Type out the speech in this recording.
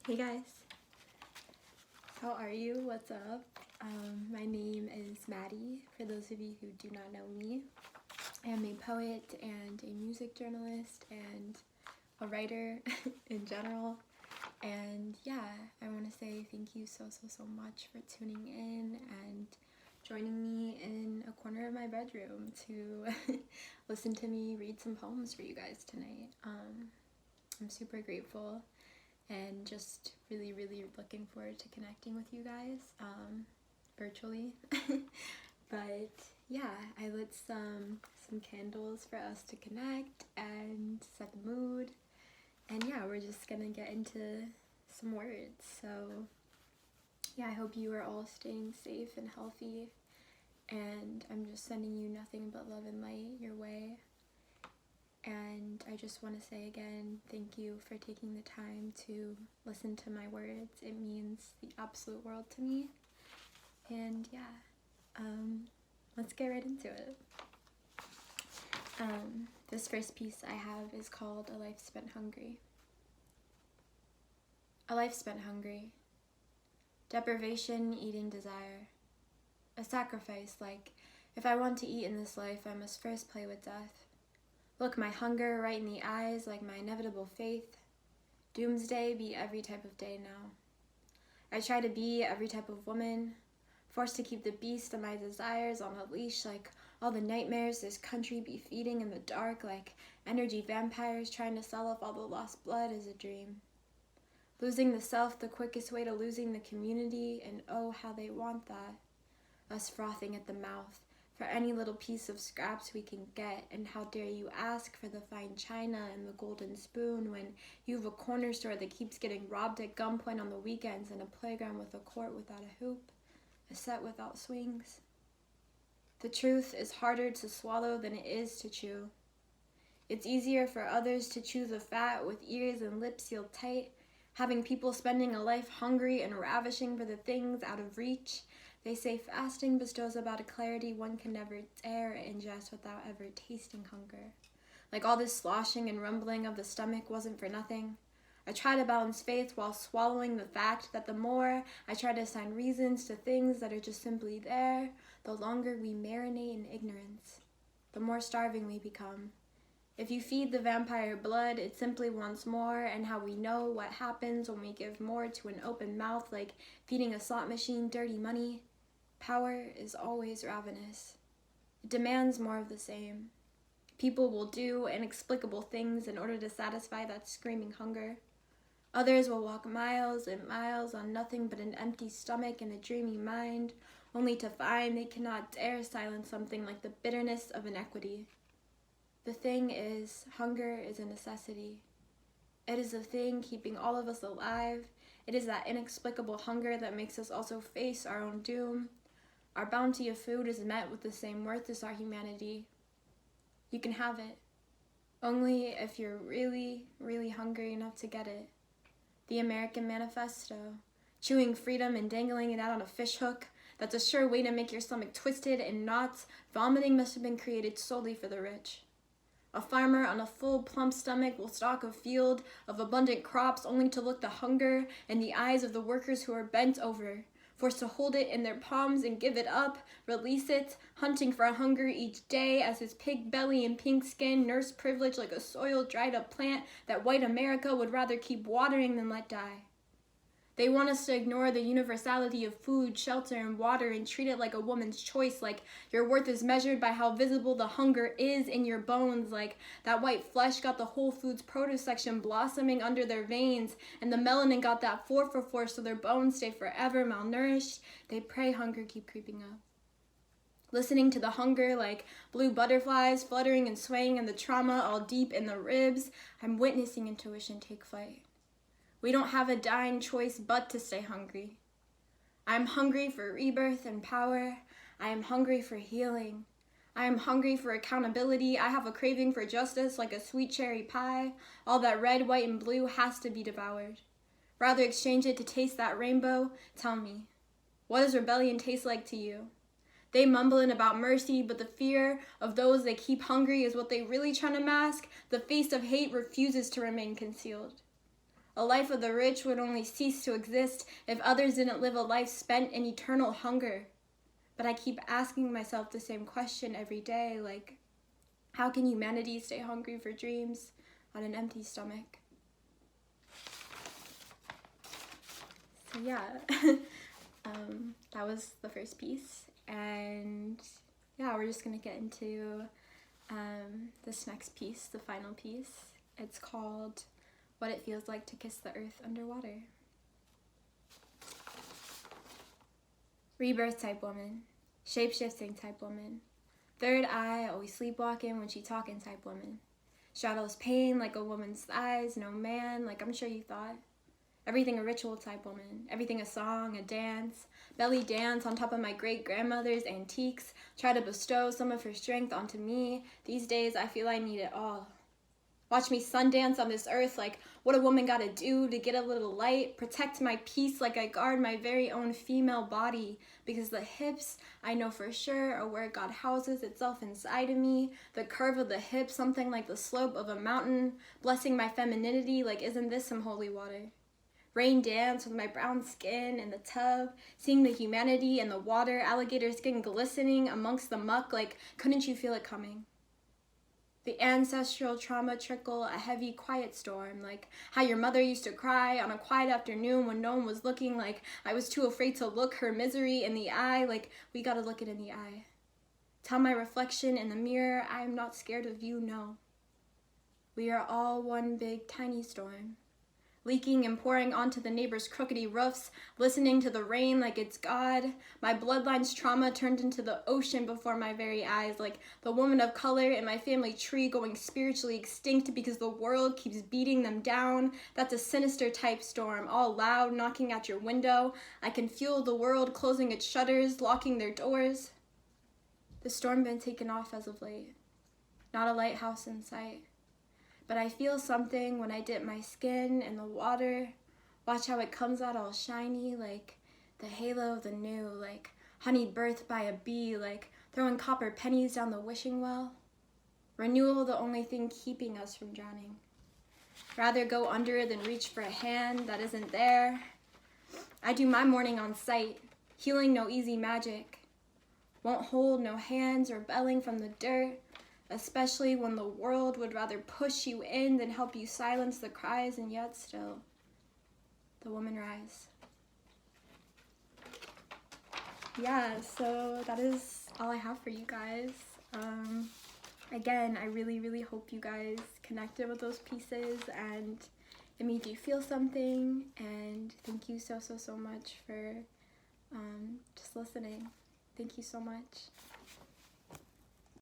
Hey guys, how are you? What's up? My name is Maddy, for those of you who do not know me. I am a poet and a music journalist and a writer in general. And yeah, I want to say thank you so much for tuning in and joining me in a corner of my bedroom to listen to me read some poems for you guys tonight. I'm super grateful and just really looking forward to connecting with you guys virtually. But yeah, I lit some candles for us to connect and set the mood, and yeah, we're just gonna get into some words. So yeah, I hope you are all staying safe and healthy, and I'm just sending you nothing but love and light your way. And I just want to say again, thank you for taking the time to listen to my words. It means the absolute world to me. And yeah, let's get right into it. This first piece I have is called A Life Spent Hungry. A life spent hungry. Deprivation, eating desire. A sacrifice like, if I want to eat in this life, I must first play with death. Look my hunger right in the eyes like my inevitable faith. Doomsday be every type of day now. I try to be every type of woman, forced to keep the beast of my desires on a leash like all the nightmares this country be feeding in the dark, like energy vampires trying to sell off all the lost blood is a dream. Losing the self the quickest way to losing the community, and oh how they want that. Us frothing at the mouth for any little piece of scraps we can get, and how dare you ask for the fine china and the golden spoon when you have a corner store that keeps getting robbed at gunpoint on the weekends, and a playground with a court without a hoop, a set without swings. The truth is harder to swallow than it is to chew. It's easier for others to chew the fat with ears and lips sealed tight, having people spending a life hungry and ravishing for the things out of reach. They say fasting bestows about a clarity one can never dare ingest without ever tasting hunger. Like all this sloshing and rumbling of the stomach wasn't for nothing. I try to balance faith while swallowing the fact that the more I try to assign reasons to things that are just simply there, the longer we marinate in ignorance, the more starving we become. If you feed the vampire blood, it simply wants more, and how we know what happens when we give more to an open mouth, like feeding a slot machine dirty money. Power is always ravenous. It demands more of the same. People will do inexplicable things in order to satisfy that screaming hunger. Others will walk miles and miles on nothing but an empty stomach and a dreamy mind, only to find they cannot dare silence something like the bitterness of inequity. The thing is, hunger is a necessity. It is the thing keeping all of us alive. It is that inexplicable hunger that makes us also face our own doom. Our bounty of food is met with the same worth as our humanity. You can have it, only if you're really hungry enough to get it. The American Manifesto, chewing freedom and dangling it out on a fishhook, that's a sure way to make your stomach twisted in knots. Vomiting must have been created solely for the rich. A farmer on a full, plump stomach will stock a field of abundant crops only to look the hunger in the eyes of the workers who are bent over, forced to hold it in their palms and give it up, release it, hunting for a hunger each day as his pig belly and pink skin nurse privilege like a soiled, dried-up plant that white America would rather keep watering than let die. They want us to ignore the universality of food, shelter, and water and treat it like a woman's choice, like your worth is measured by how visible the hunger is in your bones, like that white flesh got the Whole Foods produce section blossoming under their veins, and the melanin got that 4 so their bones stay forever malnourished. They pray hunger keep creeping up. Listening to the hunger like blue butterflies fluttering and swaying and the trauma all deep in the ribs, I'm witnessing intuition take flight. We don't have a dying choice but to stay hungry. I am hungry for rebirth and power. I am hungry for healing. I am hungry for accountability. I have a craving for justice like a sweet cherry pie. All that red, white, and blue has to be devoured. Rather exchange it to taste that rainbow. Tell me, what does rebellion taste like to you? They mumbling about mercy, but the fear of those they keep hungry is what they really trying to mask. The face of hate refuses to remain concealed. A life of the rich would only cease to exist if others didn't live a life spent in eternal hunger. But I keep asking myself the same question every day, like, how can humanity stay hungry for dreams on an empty stomach? So yeah, that was the first piece. And yeah, we're just gonna get into this next piece, the final piece. It's called What It Feels Like to Kiss the Earth Underwater. Rebirth type woman, shape-shifting type woman, third eye, always sleepwalking when she talking type woman, straddles pain like a woman's thighs, no man, like I'm sure you thought. Everything a ritual type woman, everything a song, a dance, belly dance on top of my great-grandmother's antiques, try to bestow some of her strength onto me. These days I feel I need it all. Watch me sundance on this earth like what a woman gotta do to get a little light, protect my peace like I guard my very own female body, because the hips, I know for sure, are where God houses itself inside of me. The curve of the hip, something like the slope of a mountain, blessing my femininity like isn't this some holy water? Rain dance with my brown skin in the tub, seeing the humanity in the water, alligator skin glistening amongst the muck like couldn't you feel it coming? The ancestral trauma trickle, a heavy quiet storm, like how your mother used to cry on a quiet afternoon when no one was looking, like I was too afraid to look her misery in the eye, like we gotta look it in the eye. Tell my reflection in the mirror, I am not scared of you, no. We are all one big tiny storm, leaking and pouring onto the neighbors' crookedy roofs, listening to the rain like it's God. My bloodline's trauma turned into the ocean before my very eyes, like the woman of color in my family tree going spiritually extinct because the world keeps beating them down. That's a sinister type storm, all loud, knocking at your window. I can feel the world closing its shutters, locking their doors. The storm been taken off as of late. Not a lighthouse in sight. But I feel something when I dip my skin in the water. Watch how it comes out all shiny, like the halo of the new, like honey birthed by a bee, like throwing copper pennies down the wishing well. Renewal, the only thing keeping us from drowning. Rather go under than reach for a hand that isn't there. I do my mourning on sight, healing no easy magic. Won't hold no hands or belling from the dirt, especially when the world would rather push you in than help you silence the cries, and yet still, the woman rise. Yeah, so that is all I have for you guys. Again, I really, really hope you guys connected with those pieces and it made you feel something, and thank you so, so, so much for just listening. Thank you so much.